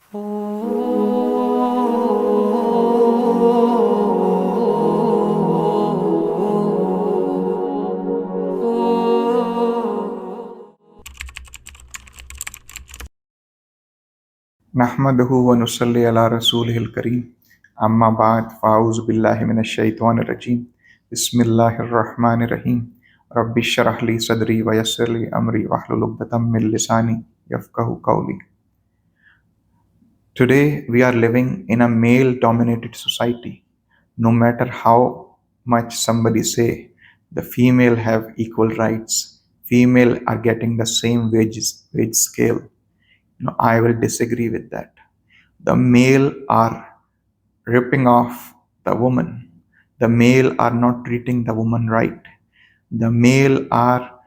नहमदहु व नुसल्ली अला रसूलिहिल करीम अम्मा बाद फ़ाऊज़ु बिल्लाहि मिनश शैतानिर रजीम बिस्मिल्लाहिर रहमानिर रहीम रब्बि इश्रह ली सदरी व यस्सिर ली अमरी वहलुल उक़दतम मिन लिसानी यफ़क़हू क़ौली. Today we are living in a male dominated society. No matter how much somebody say the female have equal rights, female are getting the same wage scale. I will disagree with that. The male are ripping off the woman. The male are not treating the woman right. The male are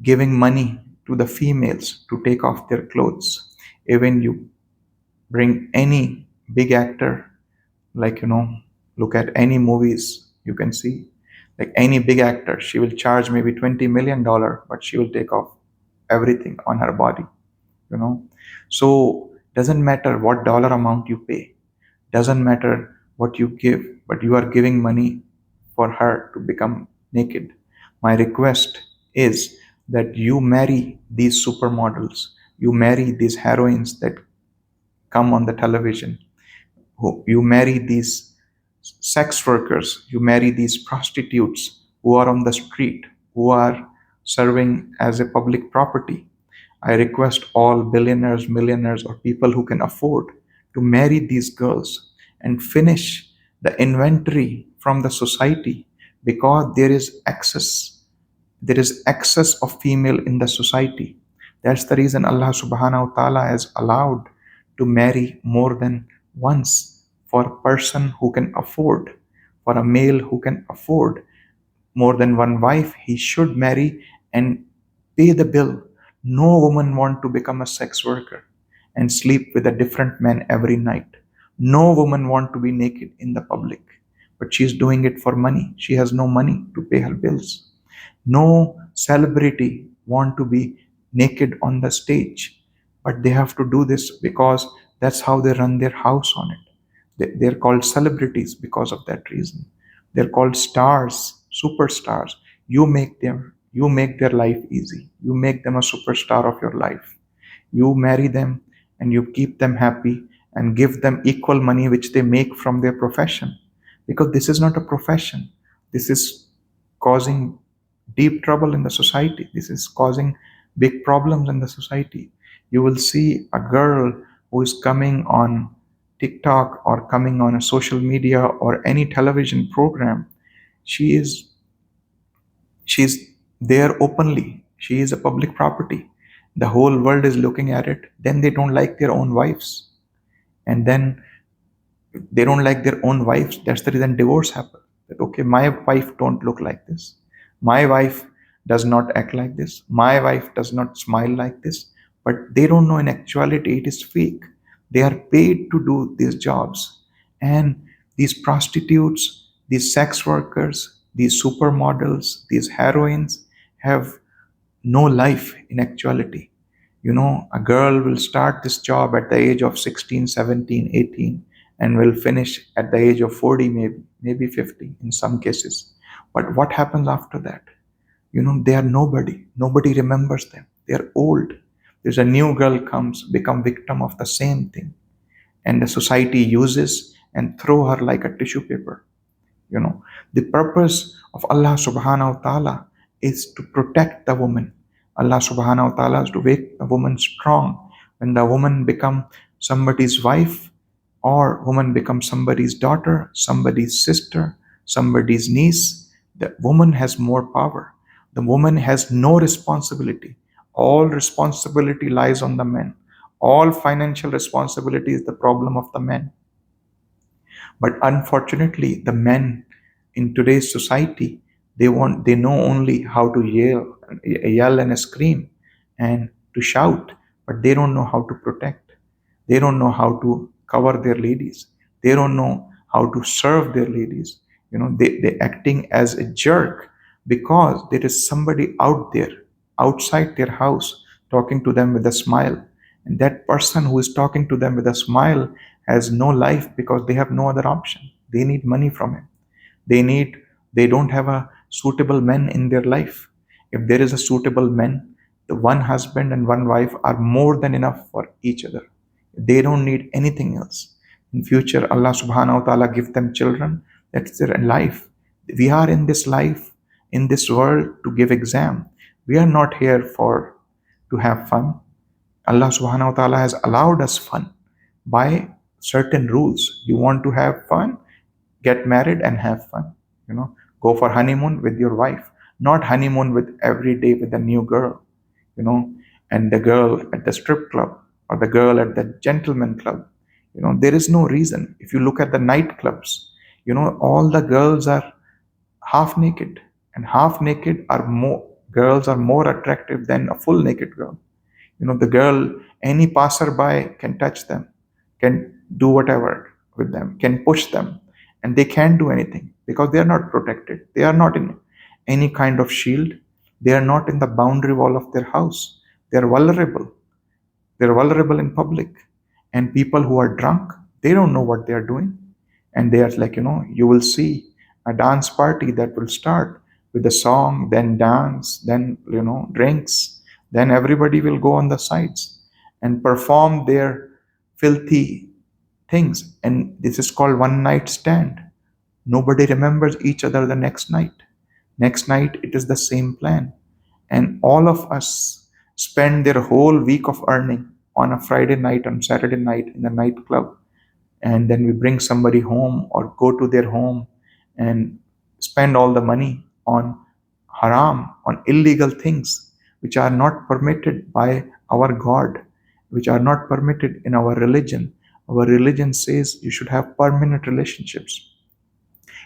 giving money to the females to take off their clothes. Even you bring any big actor, like look at any movies you can see, like any big actor, she will charge maybe $20 million, but she will take off everything on her body. So doesn't matter what dollar amount you pay, doesn't matter what you give, but you are giving money for her to become naked. My request is that you marry these supermodels, you marry these heroines that come on the television, you marry these sex workers, you marry these prostitutes who are on the street, who are serving as a public property. I request all billionaires, millionaires, or people who can afford to marry these girls and finish the inventory from the society, because there is excess. There is excess of female in the society. That's the reason Allah subhanahu wa ta'ala has allowed to marry more than once for a person who can afford, for a male who can afford more than one wife. He should marry and pay the bill. No woman want to become a sex worker and sleep with a different man every night. No woman want to be naked in the public, but she's doing it for money. She has no money to pay her bills. No celebrity want to be naked on the stage, but they have to do this because that's how they run their house on it. They're called celebrities because of that reason. They're called stars, superstars. You make their life easy. You make them a superstar of your life. You marry them and you keep them happy and give them equal money which they make from their profession. Because this is not a profession. This is causing deep trouble in the society. This is causing big problems in the society. You will see a girl who is coming on TikTok or coming on a social media or any television program. She's there openly. She is a public property. The whole world is looking at it. Then they don't like their own wives. And then they don't like their own wives. That's the reason divorce happens. That okay, my wife don't look like this. My wife does not act like this. My wife does not smile like this. But they don't know in actuality it is fake. They are paid to do these jobs. And these prostitutes, these sex workers, these supermodels, these heroines have no life in actuality. A girl will start this job at the age of 16, 17, 18 and will finish at the age of 40, maybe 50 in some cases. But what happens after that? They are nobody. Nobody remembers them. They are old. There's a new girl comes, become victim of the same thing. And the society uses and throw her like a tissue paper. The purpose of Allah subhanahu wa ta'ala is to protect the woman. Allah subhanahu wa ta'ala is to make the woman strong. When the woman become somebody's wife, or woman becomes somebody's daughter, somebody's sister, somebody's niece, the woman has more power. The woman has no responsibility. All responsibility lies on the men. All financial responsibility is the problem of the men. But unfortunately, the men in today's society, they know only how to yell and scream and to shout, but they don't know how to protect. They don't know how to cover their ladies. They don't know how to serve their ladies. They're acting as a jerk because there is somebody out there, outside their house, talking to them with a smile. And that person who is talking to them with a smile has no life because they have no other option. They need money from him. They don't have a suitable man in their life. If there is a suitable man, the one husband and one wife are more than enough for each other. They don't need anything else. In future, Allah subhanahu wa ta'ala give them children. That's their life. We are in this life, in this world to give exam. We are not here for to have fun. Allah subhanahu wa ta'ala has allowed us fun by certain rules. You want to have fun? Get married and have fun. Go for honeymoon with your wife, not honeymoon with every day with a new girl, you know, and the girl at the strip club or the girl at the gentleman club. There is no reason. If you look at the nightclubs, all the girls are half naked, and half naked are more girls are more attractive than a full naked girl. The girl, any passerby can touch them, can do whatever with them, can push them, and they can't do anything because they are not protected. They are not in any kind of shield. They are not in the boundary wall of their house. They are vulnerable. They're vulnerable in public. And people who are drunk, they don't know what they are doing. And they are like, you will see a dance party that will start with a song, then dance, then, drinks. Then everybody will go on the sides and perform their filthy things. And this is called one night stand. Nobody remembers each other the next night. Next night, it is the same plan. And all of us spend their whole week of earning on a Friday night, on Saturday night in the nightclub. And then we bring somebody home or go to their home and spend all the money on haram, on illegal things which are not permitted by our God, which are not permitted in our religion. Our religion says you should have permanent relationships.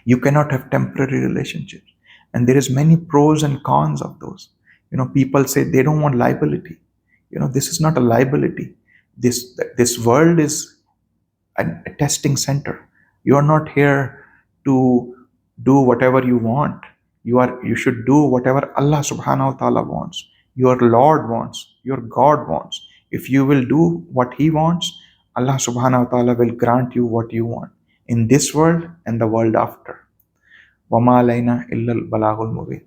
You cannot have temporary relationships. And there is many pros and cons of those. People say they don't want liability. This is not a liability. This world is a testing center. You are not here to do whatever you want. You should do whatever Allah subhanahu wa ta'ala wants, your Lord wants, your God wants. If you will do what He wants, Allah subhanahu wa ta'ala will grant you what you want in this world and the world after. وَمَا عَلَيْنَا إِلَّا الْبَلَاغُ الْمُبِينُ.